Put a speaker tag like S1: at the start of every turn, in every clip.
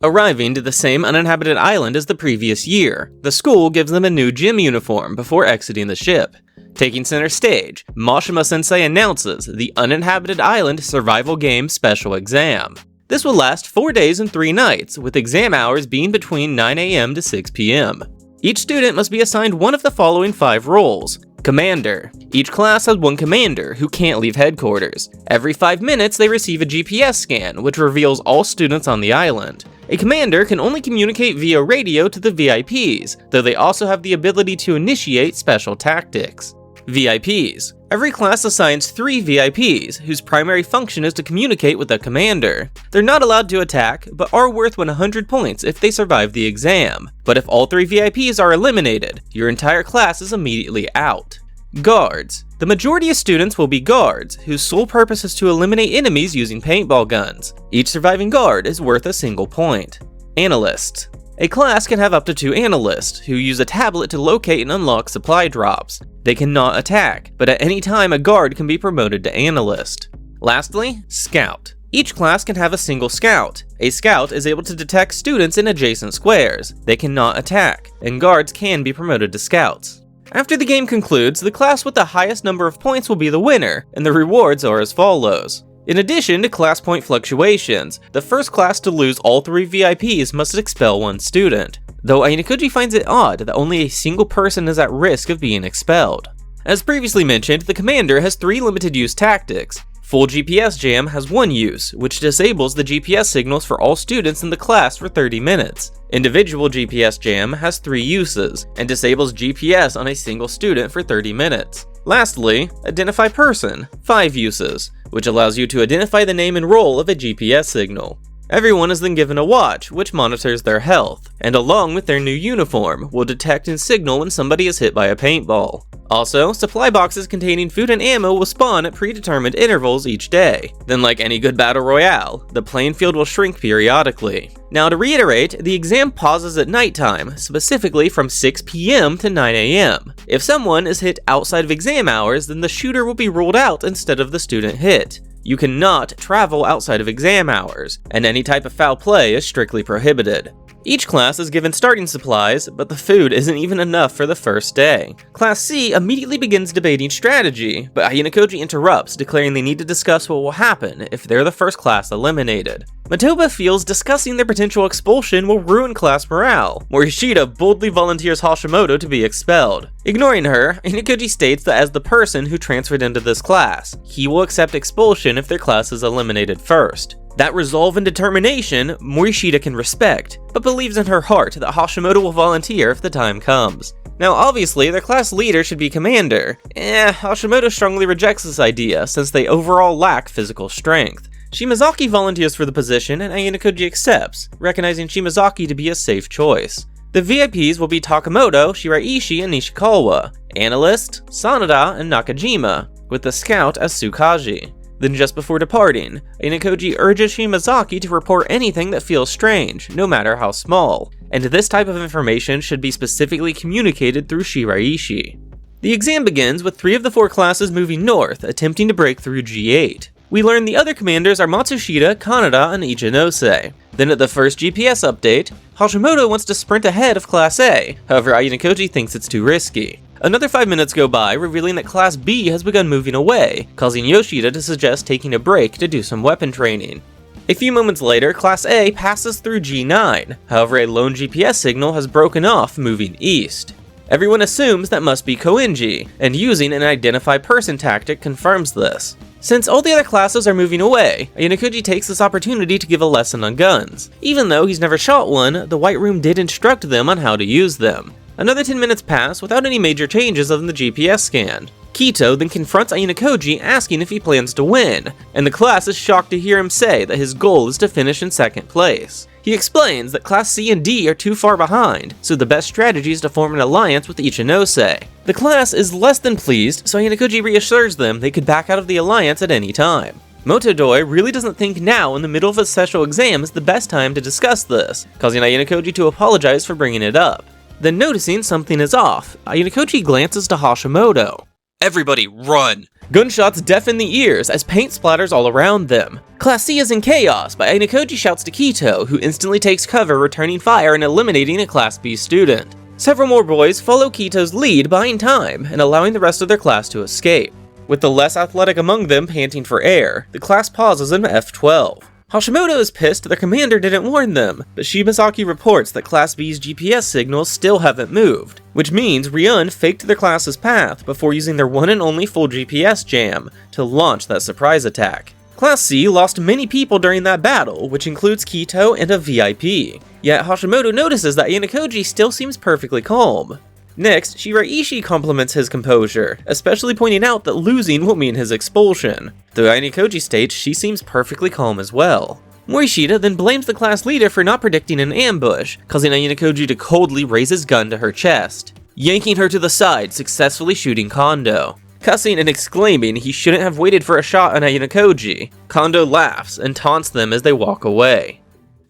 S1: Arriving to the same uninhabited island as the previous year, the school gives them a new gym uniform before exiting the ship. Taking center stage, Mashima-sensei announces the Uninhabited Island Survival Game Special Exam. This will last 4 days and 3 nights, with exam hours being between 9 AM to 6 PM. Each student must be assigned one of the following 5 roles. Commander. Each class has one commander who can't leave headquarters. Every 5 minutes they receive a GPS scan, which reveals all students on the island. A commander can only communicate via radio to the VIPs, though they also have the ability to initiate special tactics. VIPs. Every class assigns 3 VIPs, whose primary function is to communicate with the commander. They're not allowed to attack, but are worth 100 points if they survive the exam. But if all 3 VIPs are eliminated, your entire class is immediately out. Guards. The majority of students will be guards, whose sole purpose is to eliminate enemies using paintball guns. Each surviving guard is worth a single point. Analysts. A class can have up to 2 analysts, who use a tablet to locate and unlock supply drops. They cannot attack, but at any time a guard can be promoted to analyst. Lastly, Scout. Each class can have a single scout. A scout is able to detect students in adjacent squares. They cannot attack, and guards can be promoted to scouts. After the game concludes, the class with the highest number of points will be the winner, and the rewards are as follows. In addition to class point fluctuations, the first class to lose all 3 VIPs must expel 1 student, though Ayanokuji finds it odd that only a single person is at risk of being expelled. As previously mentioned, the commander has 3 limited use tactics. Full GPS jam has 1 use, which disables the GPS signals for all students in the class for 30 minutes. Individual GPS jam has 3 uses, and disables GPS on a single student for 30 minutes. Lastly, Identify Person, 5 uses, which allows you to identify the name and role of a GPS signal. Everyone is then given a watch, which monitors their health, and along with their new uniform, will detect and signal when somebody is hit by a paintball. Also, supply boxes containing food and ammo will spawn at predetermined intervals each day. Then, like any good battle royale, the playing field will shrink periodically. Now to reiterate, the exam pauses at nighttime, specifically from 6 PM to 9 AM. If someone is hit outside of exam hours, then the shooter will be ruled out instead of the student hit. You cannot travel outside of exam hours, and any type of foul play is strictly prohibited. Each class is given starting supplies, but the food isn't even enough for the first day. Class C immediately begins debating strategy, but Ayanokuji interrupts, declaring they need to discuss what will happen if they're the first class eliminated. Matoba feels discussing their potential expulsion will ruin class morale. Morishita boldly volunteers Hashimoto to be expelled. Ignoring her, Ayanokuji states that as the person who transferred into this class, he will accept expulsion if their class is eliminated first. That resolve and determination Morishita can respect, but believes in her heart that Hashimoto will volunteer if the time comes. Now obviously, their class leader should be commander. Hashimoto strongly rejects this idea since they overall lack physical strength. Shimazaki volunteers for the position and Ayanokuji accepts, recognizing Shimazaki to be a safe choice. The VIPs will be Takamoto, Shiraishi, and Nishikawa, Analyst, Sanada, and Nakajima, with the scout as Tsukaji. Then just before departing, Ayanokuji urges Shimazaki to report anything that feels strange, no matter how small, and this type of information should be specifically communicated through Shiraishi. The exam begins with 3 of the 4 classes moving north, attempting to break through G8. We learn the other commanders are Matsushita, Kaneda, and Ichinose. Then at the first GPS update, Hashimoto wants to sprint ahead of Class A, however Ayanokuji thinks it's too risky. Another 5 minutes go by, revealing that Class B has begun moving away, causing Yoshida to suggest taking a break to do some weapon training. A few moments later, Class A passes through G9, however a lone GPS signal has broken off, moving east. Everyone assumes that must be Koenji, and using an Identify Person tactic confirms this. Since all the other classes are moving away, Ayanokuji takes this opportunity to give a lesson on guns. Even though he's never shot one, the White Room did instruct them on how to use them. Another 10 minutes pass without any major changes other than the GPS scan. Kito then confronts Ayanokuji asking if he plans to win, and the class is shocked to hear him say that his goal is to finish in 2nd place. He explains that Class C and D are too far behind, so the best strategy is to form an alliance with Ichinose. The class is less than pleased, so Ayanokuji reassures them they could back out of the alliance at any time. Motodoi really doesn't think now in the middle of a special exam is the best time to discuss this, causing Ayanokuji to apologize for bringing it up. Then noticing something is off, Ayanokuji glances to Hashimoto.
S2: Everybody, run!
S1: Gunshots deafen the ears as paint splatters all around them. Class C is in chaos, but Ayanokoji shouts to Kito, who instantly takes cover, returning fire and eliminating a Class B student. Several more boys follow Kito's lead, buying time and allowing the rest of their class to escape. With the less athletic among them panting for air, the class pauses in F12. Hashimoto is pissed their commander didn't warn them, but Shibazaki reports that Class B's GPS signals still haven't moved, which means Ryun faked their class's path before using their one and only full GPS jam to launch that surprise attack. Class C lost many people during that battle, which includes Kito and a VIP, yet Hashimoto notices that Ayanokoji still seems perfectly calm. Next, Shiraishi compliments his composure, especially pointing out that losing will mean his expulsion, though Ayanokoji states she seems perfectly calm as well. Morishita then blames the class leader for not predicting an ambush, causing Ayanokoji to coldly raise his gun to her chest, yanking her to the side, successfully shooting Kondo. Cussing and exclaiming he shouldn't have waited for a shot on Ayanokoji, Kondo laughs and taunts them as they walk away.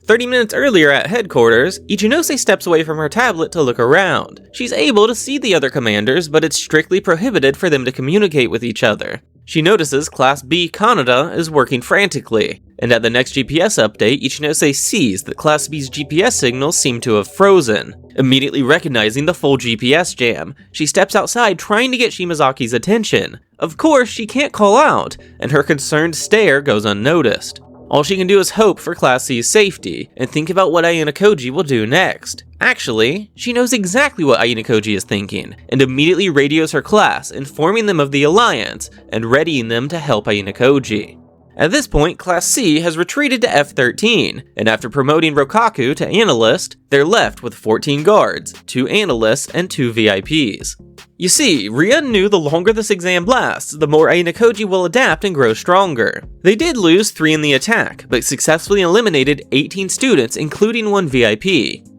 S1: 30 minutes earlier at headquarters, Ichinose steps away from her tablet to look around. She's able to see the other commanders, but it's strictly prohibited for them to communicate with each other. She notices Class B Kanada is working frantically, and at the next GPS update, Ichinose sees that Class B's GPS signals seem to have frozen. Immediately recognizing the full GPS jam, she steps outside trying to get Shimazaki's attention. Of course, she can't call out, and her concerned stare goes unnoticed. All she can do is hope for Class C's safety, and think about what Ayanokoji will do next. Actually, she knows exactly what Ayanokoji is thinking, and immediately radios her class, informing them of the alliance, and readying them to help Ayanokoji. At this point, Class C has retreated to F13, and after promoting Rokaku to Analyst, they're left with 14 guards, 2 Analysts, and 2 VIPs. You see, Ryun knew the longer this exam lasts, the more Ayanokoji will adapt and grow stronger. They did lose 3 in the attack, but successfully eliminated 18 students, including 1 VIP.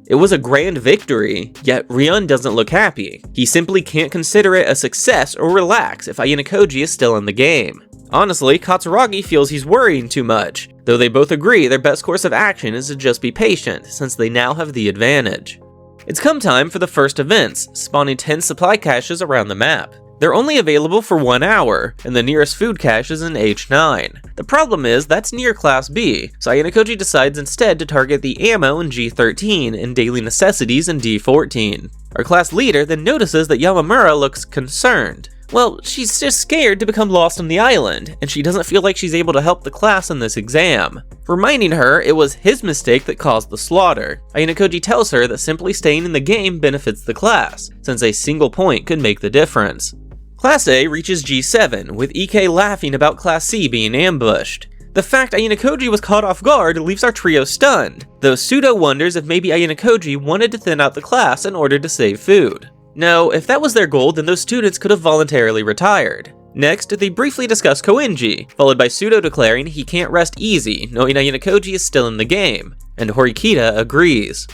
S1: It was a grand victory, yet Ryun doesn't look happy. He simply can't consider it a success or relax if Ayanokoji is still in the game. Honestly, Katsuragi feels he's worrying too much, though they both agree their best course of action is to just be patient, since they now have the advantage. It's come time for the first events, spawning 10 supply caches around the map. They're only available for 1 hour, and the nearest food cache is in H9. The problem is that's near Class B, so Ayanokoji decides instead to target the ammo in G13 and daily necessities in D14. Our class leader then notices that Yamamura looks concerned. Well, she's just scared to become lost on the island, and she doesn't feel like she's able to help the class in this exam. Reminding her it was his mistake that caused the slaughter, Ayanokoji tells her that simply staying in the game benefits the class, since a single point could make the difference. Class A reaches G7, with EK laughing about Class C being ambushed. The fact Ayanokoji was caught off guard leaves our trio stunned, though Pseudo wonders if maybe Ayanokoji wanted to thin out the class in order to save food. No, if that was their goal, then those students could have voluntarily retired. Next, they briefly discuss Koenji, followed by Pseudo declaring he can't rest easy, knowing Ayanokoji is still in the game, and Horikita agrees.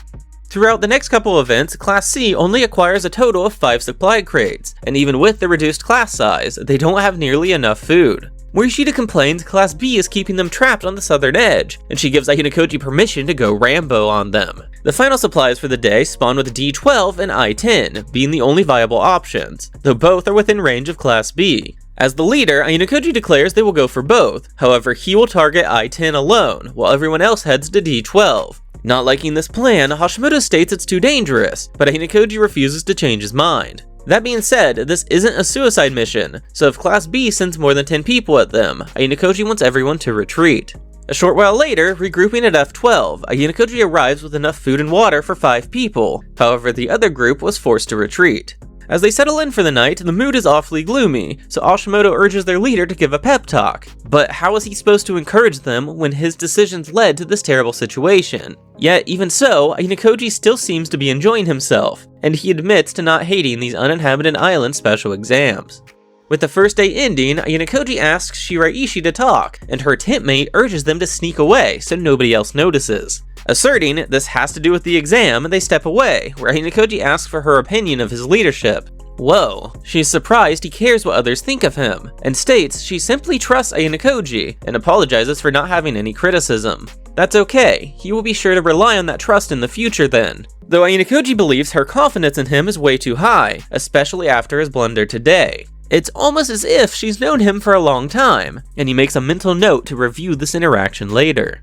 S1: Throughout the next couple events, Class C only acquires a total of 5 supply crates, and even with the reduced class size, they don't have nearly enough food. Morishita complains Class B is keeping them trapped on the southern edge, and she gives Ayanokoji permission to go Rambo on them. The final supplies for the day spawn with D12 and I-10, being the only viable options, though both are within range of Class B. As the leader, Ayanokoji declares they will go for both, however he will target I-10 alone, while everyone else heads to D12. Not liking this plan, Hashimoto states it's too dangerous, but Ayanokoji refuses to change his mind. That being said, this isn't a suicide mission, so if Class B sends more than 10 people at them, Ayanokoji wants everyone to retreat. A short while later, regrouping at F12, Ayanokoji arrives with enough food and water for 5 people, however the other group was forced to retreat. As they settle in for the night, the mood is awfully gloomy, so Hashimoto urges their leader to give a pep talk. But how is he supposed to encourage them when his decisions led to this terrible situation? Yet, even so, Ayanokoji still seems to be enjoying himself, and he admits to not hating these uninhabited island special exams. With the first day ending, Ayanokoji asks Shiraishi to talk, and her tent mate urges them to sneak away so nobody else notices. Asserting this has to do with the exam, they step away, where Ayanokoji asks for her opinion of his leadership. Whoa, she's surprised he cares what others think of him, and states she simply trusts Ayanokoji, and apologizes for not having any criticism. That's okay, he will be sure to rely on that trust in the future then. Though Ayanokoji believes her confidence in him is way too high, especially after his blunder today. It's almost as if she's known him for a long time, and he makes a mental note to review this interaction later.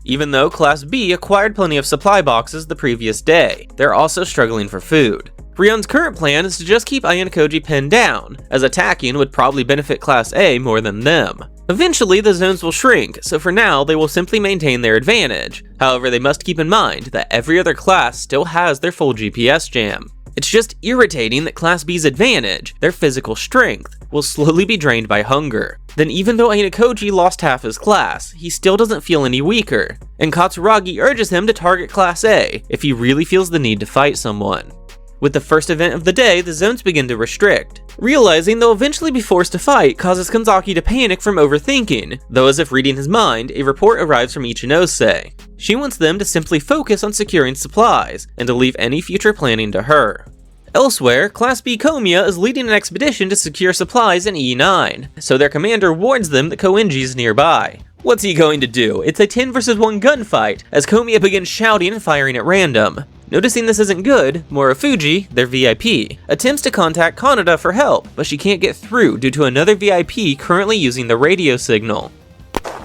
S1: Even though Class B acquired plenty of supply boxes the previous day, they're also struggling for food. Ryun's current plan is to just keep Ayanokoji pinned down, as attacking would probably benefit Class A more than them. Eventually, the zones will shrink, so for now, they will simply maintain their advantage. However, they must keep in mind that every other class still has their full GPS jam. It's just irritating that Class B's advantage, their physical strength, will slowly be drained by hunger. Then even though Ayanokoji lost half his class, he still doesn't feel any weaker, and Katsuragi urges him to target Class A if he really feels the need to fight someone. With the first event of the day, the zones begin to restrict. Realizing they'll eventually be forced to fight causes Kanzaki to panic from overthinking, though as if reading his mind, a report arrives from Ichinose. She wants them to simply focus on securing supplies, and to leave any future planning to her. Elsewhere, Class B Komiya is leading an expedition to secure supplies in E9, so their commander warns them that Koenji is nearby. What's he going to do? It's a 10 vs 1 gunfight, as Komiya begins shouting and firing at random. Noticing this isn't good, Morofuji, their VIP, attempts to contact Kaneda for help, but she can't get through due to another VIP currently using the radio signal.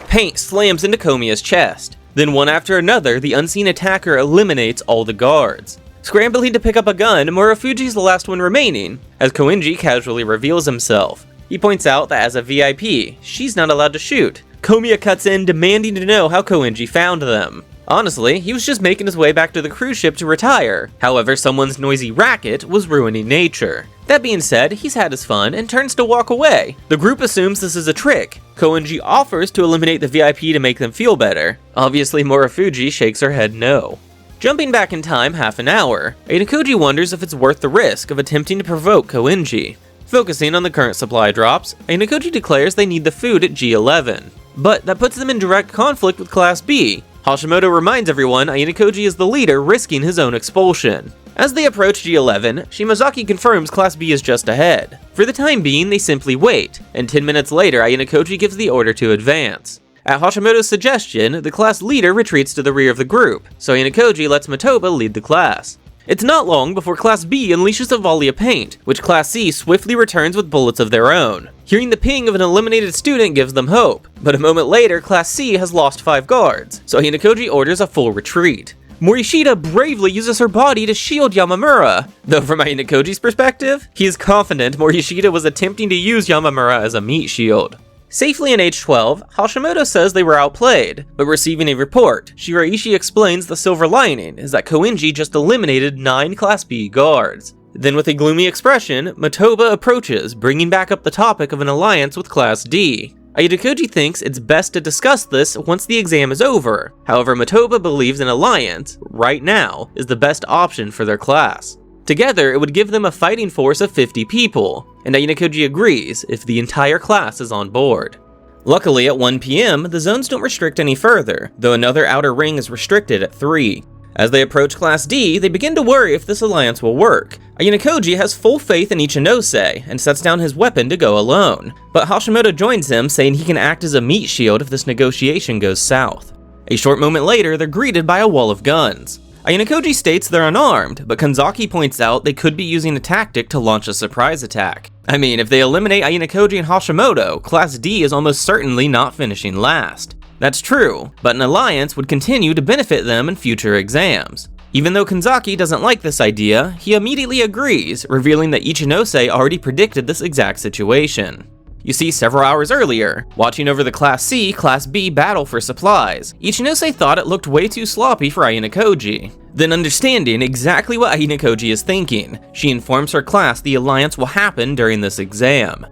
S1: Paint slams into Komiya's chest. Then one after another, the unseen attacker eliminates all the guards. Scrambling to pick up a gun, Morofuji's the last one remaining, as Koenji casually reveals himself. He points out that as a VIP, she's not allowed to shoot. Komiya cuts in, demanding to know how Koenji found them. Honestly, he was just making his way back to the cruise ship to retire. However, someone's noisy racket was ruining nature. That being said, he's had his fun and turns to walk away. The group assumes this is a trick. Koenji offers to eliminate the VIP to make them feel better. Obviously, Morofuji shakes her head no. Jumping back in time half an hour, Ayanokoji wonders if it's worth the risk of attempting to provoke Koenji. Focusing on the current supply drops, Ayanokoji declares they need the food at G11. But that puts them in direct conflict with Class B. Hashimoto reminds everyone Ayanokoji is the leader, risking his own expulsion. As they approach G11, Shimazaki confirms Class B is just ahead. For the time being, they simply wait, and 10 minutes later Ayanokoji gives the order to advance. At Hashimoto's suggestion, the class leader retreats to the rear of the group, so Ayanokoji lets Matoba lead the class. It's not long before Class B unleashes a volley of paint, which Class C swiftly returns with bullets of their own. Hearing the ping of an eliminated student gives them hope, but a moment later Class C has lost 5 guards, so Ayanokoji orders a full retreat. Morishita bravely uses her body to shield Yamamura, though from Ayanokoji's perspective, he is confident Morishita was attempting to use Yamamura as a meat shield. Safely in H12, Hashimoto says they were outplayed, but receiving a report, Shiraishi explains the silver lining is that Koenji just eliminated 9 Class B guards. Then with a gloomy expression, Matoba approaches, bringing back up the topic of an alliance with Class D. Ayanokoji thinks it's best to discuss this once the exam is over. However, Matoba believes an alliance, right now, is the best option for their class. Together, it would give them a fighting force of 50 people, and Ayanokoji agrees if the entire class is on board. Luckily, at 1 PM, the zones don't restrict any further, though another outer ring is restricted at 3. As they approach Class D, they begin to worry if this alliance will work. Ayanokoji has full faith in Ichinose, and sets down his weapon to go alone, but Hashimoto joins him, saying he can act as a meat shield if this negotiation goes south. A short moment later, they're greeted by a wall of guns. Ayanokoji states they're unarmed, but Kanzaki points out they could be using a tactic to launch a surprise attack. I mean, if they eliminate Ayanokoji and Hashimoto, Class D is almost certainly not finishing last. That's true, but an alliance would continue to benefit them in future exams. Even though Kanzaki doesn't like this idea, he immediately agrees, revealing that Ichinose already predicted this exact situation. You see, several hours earlier, watching over the Class C, Class B battle for supplies, Ichinose thought it looked way too sloppy for Ayanokoji. Then understanding exactly what Ayanokoji is thinking, she informs her class the alliance will happen during this exam.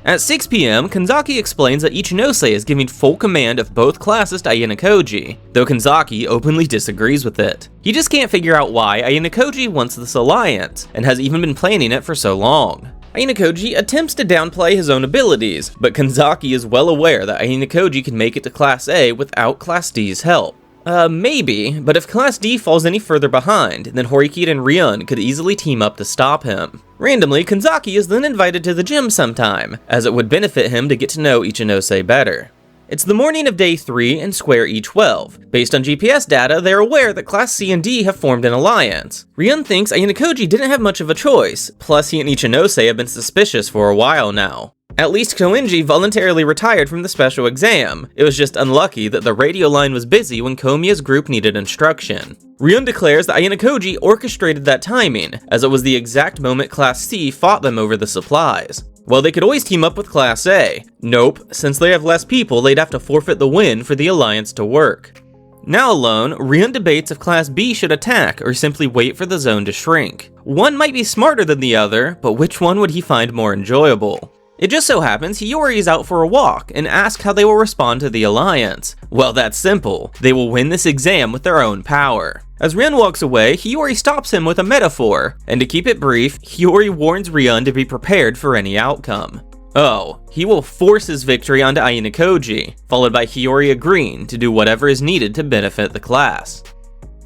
S1: At 6 PM, Kanzaki explains that Ichinose is giving full command of both classes to Ayanokoji, though Kanzaki openly disagrees with it. He just can't figure out why Ayanokoji wants this alliance, and has even been planning it for so long. Ayanokoji attempts to downplay his own abilities, but Kanzaki is well aware that Ayanokoji can make it to Class A without Class D's help. Maybe, but if Class D falls any further behind, then Horikita and Ryun could easily team up to stop him. Randomly, Kanzaki is then invited to the gym sometime, as it would benefit him to get to know Ichinose better. It's the morning of day 3 in Square E12. Based on GPS data, they're aware that Class C and D have formed an alliance. Ryun thinks Ayanokoji didn't have much of a choice, plus he and Ichinose have been suspicious for a while now. At least Koenji voluntarily retired from the special exam. It was just unlucky that the radio line was busy when Komiya's group needed instruction. Ryun declares that Ayanokoji orchestrated that timing, as it was the exact moment Class C fought them over the supplies. Well, they could always team up with Class A. Nope, since they have less people, they'd have to forfeit the win for the alliance to work. Now alone, Ryun debates if Class B should attack or simply wait for the zone to shrink. One might be smarter than the other, but which one would he find more enjoyable? It just so happens Hiyori is out for a walk and asks how they will respond to the alliance. Well, that's simple. They will win this exam with their own power. As Ryun walks away, Hiyori stops him with a metaphor, and to keep it brief, Hiyori warns Ryun to be prepared for any outcome. Oh, he will force his victory onto Ayanokoji, followed by Hiyori agreeing to do whatever is needed to benefit the class.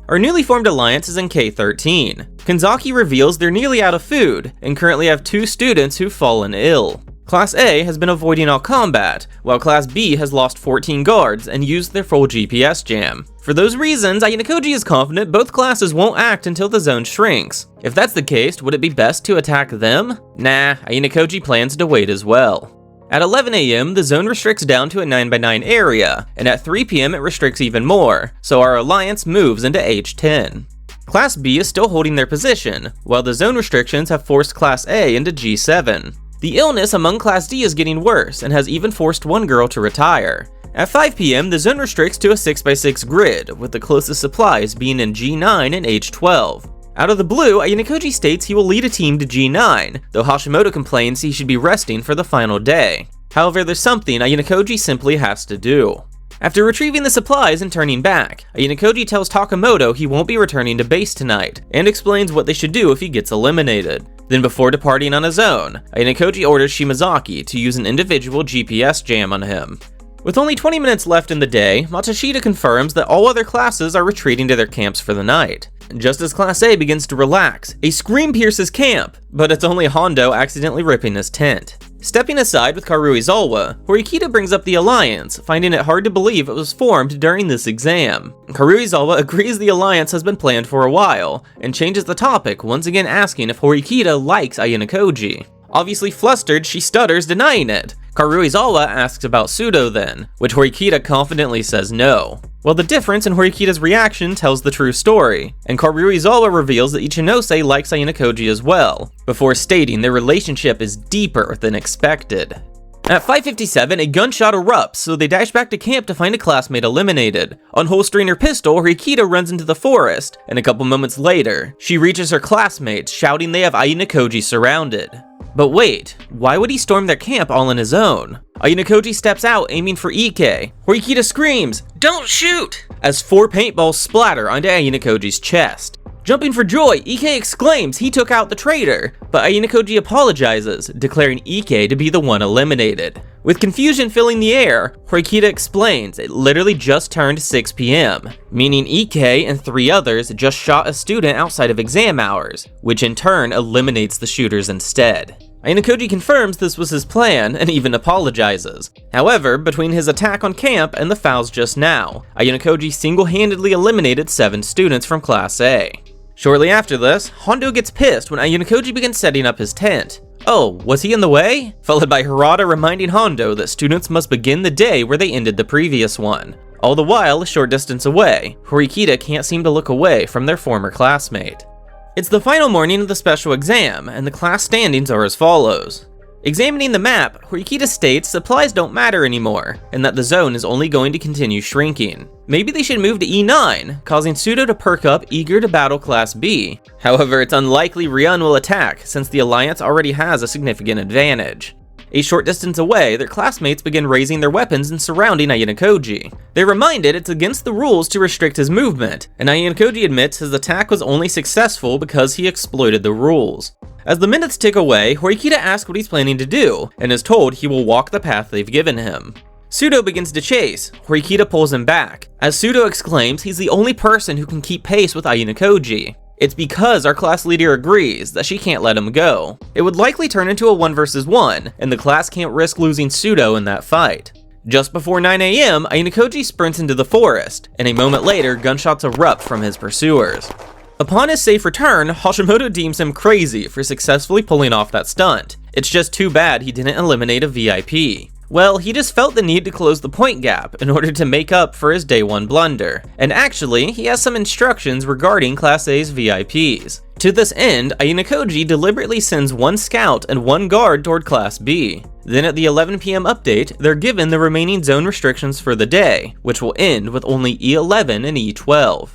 S1: Our newly formed alliance is in K13. Kanzaki reveals they're nearly out of food, and currently have 2 students who've fallen ill. Class A has been avoiding all combat, while Class B has lost 14 guards and used their full GPS jam. For those reasons, Ayanokoji is confident both classes won't act until the zone shrinks. If that's the case, would it be best to attack them? Nah, Ayanokoji plans to wait as well. At 11 AM, the zone restricts down to a 9x9 area, and at 3 PM it restricts even more, so our alliance moves into H10. Class B is still holding their position, while the zone restrictions have forced Class A into G7. The illness among Class D is getting worse and has even forced one girl to retire. At 5 PM, the zone restricts to a 6x6 grid, with the closest supplies being in G9 and H12. Out of the blue, Ayanokoji states he will lead a team to G9, though Hashimoto complains he should be resting for the final day. However, there's something Ayanokoji simply has to do. After retrieving the supplies and turning back, Ayanokoji tells Takamoto he won't be returning to base tonight, and explains what they should do if he gets eliminated. Then before departing on his own, Ayanokoji orders Shimazaki to use an individual GPS jam on him. With only 20 minutes left in the day, Matsushita confirms that all other classes are retreating to their camps for the night. Just as Class A begins to relax, a scream pierces camp, but it's only Hondo accidentally ripping his tent. Stepping aside with Karuizawa, Horikita brings up the alliance, finding it hard to believe it was formed during this exam. Karuizawa agrees the alliance has been planned for a while, and changes the topic, once again asking if Horikita likes Ayanokoji. Obviously flustered, she stutters, denying it. Karuizawa asks about Pseudo then, which Horikita confidently says no. Well, the difference in Horikita's reaction tells the true story, and Karuizawa reveals that Ichinose likes Ayanokoji as well, before stating their relationship is deeper than expected. At 5:57, a gunshot erupts, so they dash back to camp to find a classmate eliminated. Unholstering her pistol, Horikita runs into the forest, and a couple moments later, she reaches her classmates, shouting they have Ayanokoji surrounded. But wait, why would he storm their camp all on his own? Ayanokoji steps out aiming for Ike. Horikita screams, "Don't shoot!" as 4 paintballs splatter onto Ayanokoji's chest. Jumping for joy, Ike exclaims he took out the traitor, but Ayanokoji apologizes, declaring Ike to be the one eliminated. With confusion filling the air, Horikita explains it literally just turned 6 PM, meaning Ike and 3 others just shot a student outside of exam hours, which in turn eliminates the shooters instead. Ayanokoji confirms this was his plan and even apologizes. However, between his attack on camp and the fouls just now, Ayanokoji single-handedly eliminated 7 students from Class A. Shortly after this, Hondo gets pissed when Ayanokoji begins setting up his tent. Oh, was he in the way? Followed by Harada reminding Hondo that students must begin the day where they ended the previous one. All the while, a short distance away, Horikita can't seem to look away from their former classmate. It's the final morning of the special exam, and the class standings are as follows. Examining the map, Horikita states supplies don't matter anymore, and that the zone is only going to continue shrinking. Maybe they should move to E9, causing Pseudo to perk up, eager to battle Class B. However, it's unlikely Ryun will attack, since the Alliance already has a significant advantage. A short distance away, their classmates begin raising their weapons and surrounding Ayanokoji. They're reminded it's against the rules to restrict his movement, and Ayanokoji admits his attack was only successful because he exploited the rules. As the minutes tick away, Horikita asks what he's planning to do, and is told he will walk the path they've given him. Pseudo begins to chase. Horikita pulls him back, as Pseudo exclaims he's the only person who can keep pace with Ayanokoji. It's because our class leader agrees that she can't let him go. It would likely turn into a 1 versus 1, and the class can't risk losing Pseudo in that fight. Just before 9 AM, Ayanokoji sprints into the forest, and a moment later, gunshots erupt from his pursuers. Upon his safe return, Hashimoto deems him crazy for successfully pulling off that stunt. It's just too bad he didn't eliminate a VIP. Well, he just felt the need to close the point gap in order to make up for his day one blunder. And actually, he has some instructions regarding Class A's VIPs. To this end, Ayanokoji deliberately sends one scout and one guard toward Class B. Then at the 11 PM update, they're given the remaining zone restrictions for the day, which will end with only E11 and E12.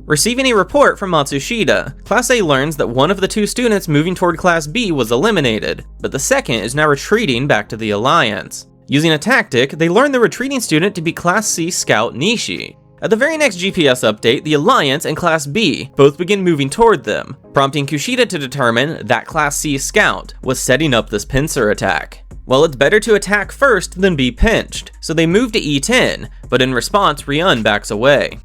S1: Receiving a report from Matsushita, Class A learns that one of the two students moving toward Class B was eliminated, but the second is now retreating back to the Alliance. Using a tactic, they learn the retreating student to be Class C Scout Nishi. At the very next GPS update, the Alliance and Class B both begin moving toward them, prompting Kushida to determine that Class C Scout was setting up this pincer attack. Well, it's better to attack first than be pinched, so they move to E10, but in response, Ryun backs away.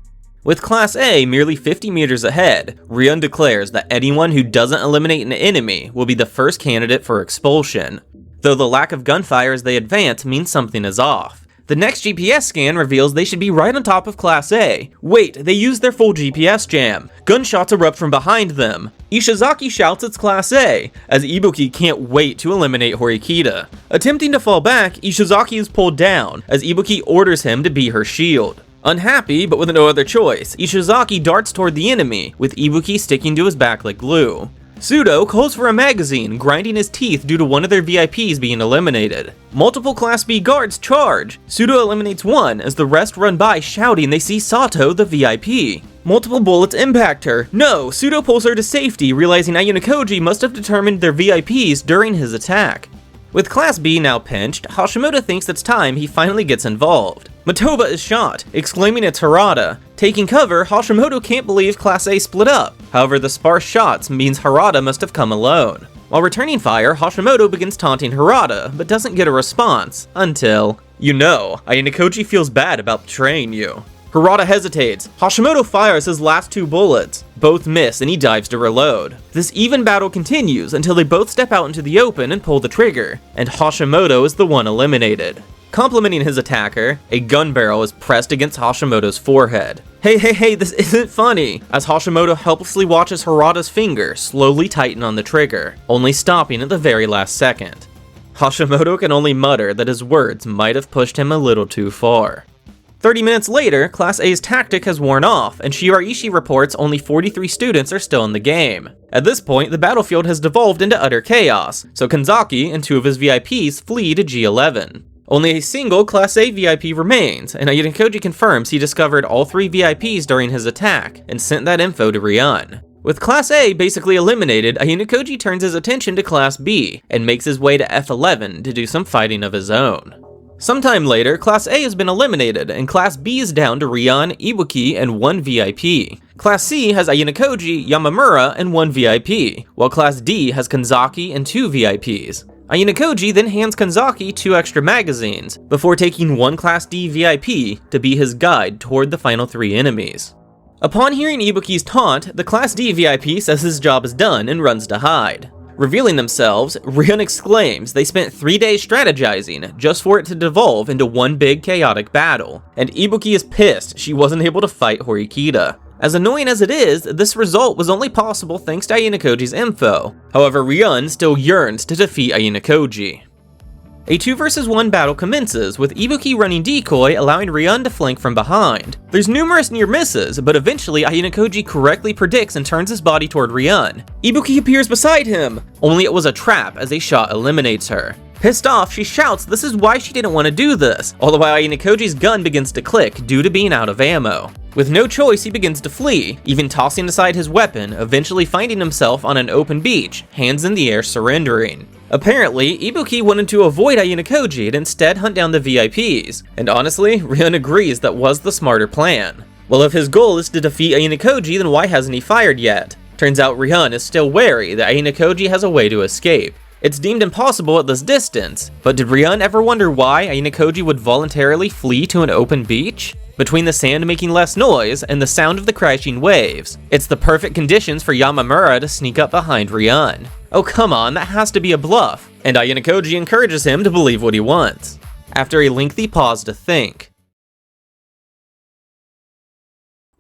S1: With Class A merely 50 meters ahead, Ryun declares that anyone who doesn't eliminate an enemy will be the first candidate for expulsion. Though the lack of gunfire as they advance means something is off. The next GPS scan reveals they should be right on top of Class A. Wait, they used their full GPS jam. Gunshots erupt from behind them. Ishizaki shouts it's Class A, as Ibuki can't wait to eliminate Horikita. Attempting to fall back, Ishizaki is pulled down, as Ibuki orders him to be her shield. Unhappy, but with no other choice, Ishizaki darts toward the enemy, with Ibuki sticking to his back like glue. Sudo calls for a magazine, grinding his teeth due to one of their VIPs being eliminated. Multiple Class B guards charge. Sudo eliminates one, as the rest run by shouting they see Sato, the VIP. Multiple bullets impact her. No, Sudo pulls her to safety, realizing Ayanokoji must have determined their VIPs during his attack. With Class B now pinched, Hashimoto thinks it's time he finally gets involved. Matoba is shot, exclaiming it's Harada. Taking cover, Hashimoto can't believe Class A split up. However, the sparse shots means Harada must have come alone. While returning fire, Hashimoto begins taunting Harada, but doesn't get a response, until... Ayanokoji feels bad about betraying you. Harada hesitates. Hashimoto fires his last two bullets. Both miss and he dives to reload. This even battle continues until they both step out into the open and pull the trigger, and Hashimoto is the one eliminated. Complimenting his attacker, a gun barrel is pressed against Hashimoto's forehead. Hey, this isn't funny, as Hashimoto helplessly watches Harada's finger slowly tighten on the trigger, only stopping at the very last second. Hashimoto can only mutter that his words might have pushed him a little too far. 30 minutes later, Class A's tactic has worn off, and Shiraishi reports only 43 students are still in the game. At this point, the battlefield has devolved into utter chaos, so Kanzaki and two of his VIPs flee to G11. Only a single Class A VIP remains, and Ayanokoji confirms he discovered all three VIPs during his attack, and sent that info to Ryun. With Class A basically eliminated, Ayanokoji turns his attention to Class B, and makes his way to F11 to do some fighting of his own. Sometime later, Class A has been eliminated, and Class B is down to Ryun, Ibuki, and one VIP. Class C has Ayanokoji, Yamamura, and one VIP, while Class D has Kanzaki and two VIPs. Ayanokoji then hands Kanzaki 2 extra magazines, before taking one Class D VIP to be his guide toward the final 3 enemies. Upon hearing Ibuki's taunt, the Class D VIP says his job is done and runs to hide. Revealing themselves, Ryun exclaims they spent 3 days strategizing just for it to devolve into one big chaotic battle, and Ibuki is pissed she wasn't able to fight Horikita. As annoying as it is, this result was only possible thanks to Ayanokoji's info. However, Ryun still yearns to defeat Ayanokoji. A 2 vs 1 battle commences, with Ibuki running decoy, allowing Ryun to flank from behind. There's numerous near misses, but eventually Ayanokoji correctly predicts and turns his body toward Ryun. Ibuki appears beside him, only it was a trap as a shot eliminates her. Pissed off, she shouts this is why she didn't want to do this, all the while Ayanokoji's gun begins to click due to being out of ammo. With no choice, he begins to flee, even tossing aside his weapon, eventually finding himself on an open beach, hands in the air surrendering. Apparently, Ibuki wanted to avoid Ayanokoji and instead hunt down the VIPs, and honestly, Ryun agrees that was the smarter plan. Well, if his goal is to defeat Ayanokoji, then why hasn't he fired yet? Turns out Ryun is still wary that Ayanokoji has a way to escape. It's deemed impossible at this distance, but did Ryun ever wonder why Ayanokoji would voluntarily flee to an open beach? Between the sand making less noise and the sound of the crashing waves, it's the perfect conditions for Yamamura to sneak up behind Ryun. Oh come on, that has to be a bluff, and Ayanokoji encourages him to believe what he wants. after a lengthy pause to think.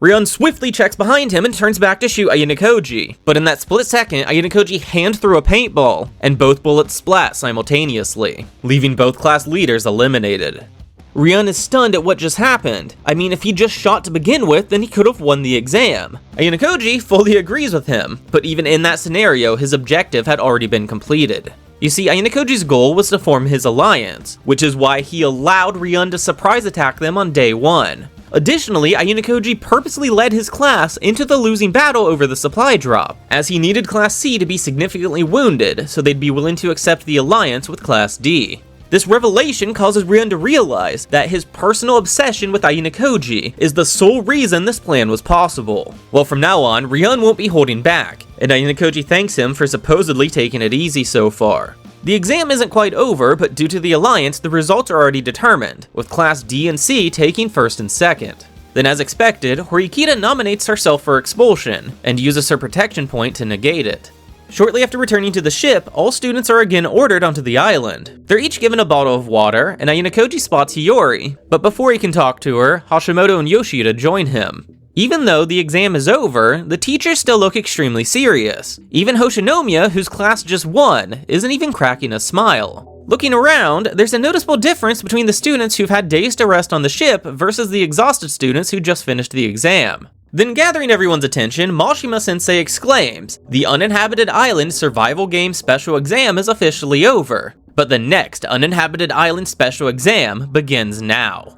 S1: Ryun swiftly checks behind him and turns back to shoot Ayanokoji, but in that split second, Ayanokoji hand threw a paintball, and both bullets splat simultaneously, leaving both class leaders eliminated. Ryun is stunned at what just happened. I mean, if he just shot to begin with, then he could have won the exam. Ayanokoji fully agrees with him, but even in that scenario, his objective had already been completed. You see, Ayanokoji's goal was to form his alliance, which is why he allowed Ryun to surprise attack them on day 1. Additionally, Ayanokoji purposely led his class into the losing battle over the supply drop, as he needed Class C to be significantly wounded so they'd be willing to accept the alliance with Class D. This revelation causes Ryun to realize that his personal obsession with Ayanokoji is the sole reason this plan was possible. Well, from now on, Ryun won't be holding back, and Ayanokoji thanks him for supposedly taking it easy so far. The exam isn't quite over, but due to the alliance, the results are already determined, with Class D and C taking first and second. Then as expected, Horikita nominates herself for expulsion, and uses her protection point to negate it. Shortly after returning to the ship, all students are again ordered onto the island. They're each given a bottle of water, and Ayanokoji spots Hiyori, but before he can talk to her, Hashimoto and Yoshida join him. Even though the exam is over, the teachers still look extremely serious. Even Hoshinomiya, whose class just won, isn't even cracking a smile. Looking around, there's a noticeable difference between the students who've had days to rest on the ship versus the exhausted students who just finished the exam. Then gathering everyone's attention, Mashima-sensei exclaims, "The Uninhabited Island Survival Game Special Exam is officially over, but the next Uninhabited Island Special Exam begins now."